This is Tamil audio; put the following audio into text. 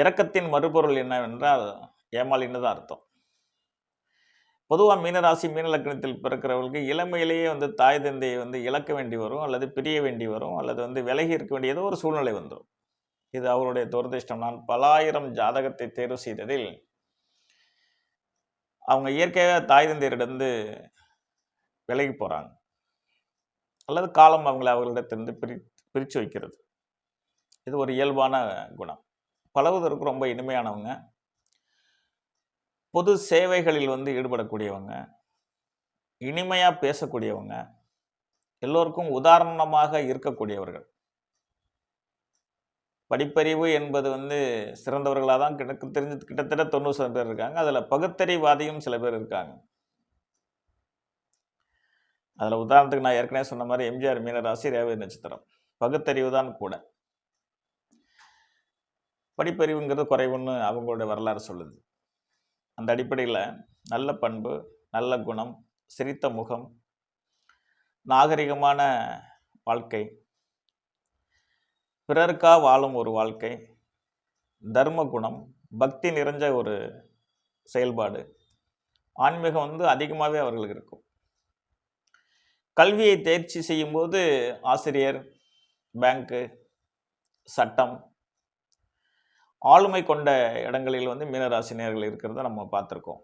இரக்கத்தின் மறுபொருள் என்னவென்றால் ஏமாளின்னு தான் அர்த்தம். பொதுவா மீனராசி, மீன லக்னத்தில் பிறக்கிறவர்களுக்கு இளமையிலேயே தாய் தந்தையை இழக்க வேண்டி வரும், அல்லது பிரிய வேண்டி வரும், அல்லது விலகி இருக்க வேண்டிய ஏதோ ஒரு சூழ்நிலை வந்துரும். இது அவருடைய துரதிர்ஷ்டம். நான் பலாயிரம் ஜாதகத்தை தேர்வு செய்ததில், அவங்க இயற்கையாவே தாய் தந்தையரிடந்து விலகி போறாங்க. அல்லது காலம் அவர்களிடத்திலிருந்து பிரிச்சு வைக்கிறது. இது ஒரு இயல்பான குணம். பழகுவதற்கு ரொம்ப இனிமையானவங்க. பொது சேவைகளில் ஈடுபடக்கூடியவங்க, இனிமையா பேசக்கூடியவங்க, எல்லோருக்கும் உதாரணமாக இருக்கக்கூடியவர்கள். படிப்பறிவு என்பது சிறந்தவர்களாக தான் எனக்கு தெரிஞ்சு கிட்டத்தட்ட 90% பேர் இருக்காங்க. அதுல பகுத்தறிவாதியும் சில பேர் இருக்காங்க. அதுல உதாரணத்துக்கு நான் ஏற்கனவே சொன்ன மாதிரி எம்ஜிஆர் மீனராசி, ரேவதி நட்சத்திரம். பகுத்தறிவு தான் கூட. படிப்பறிவுங்கிறது குறைவுன்னு அவங்களுடைய வரலாறு சொல்லுது. அந்த அடிப்படையில் நல்ல பண்பு, நல்ல குணம், சிரித்த முகம், நாகரிகமான வாழ்க்கை, பிறருக்காக வாழும் ஒரு வாழ்க்கை, தர்ம குணம், பக்தி நிறைஞ்ச ஒரு செயல்பாடு, ஆன்மீகம் அதிகமாகவே அவர்களுக்கு இருக்கும். கல்வியை தேர்ச்சி செய்யும்போது ஆசிரியர், பேங்க்கு, சட்டம், ஆளுமை கொண்ட இடங்களில் மீனராசினியர்கள் இருக்கிறத நம்ம பார்த்துருக்கோம்.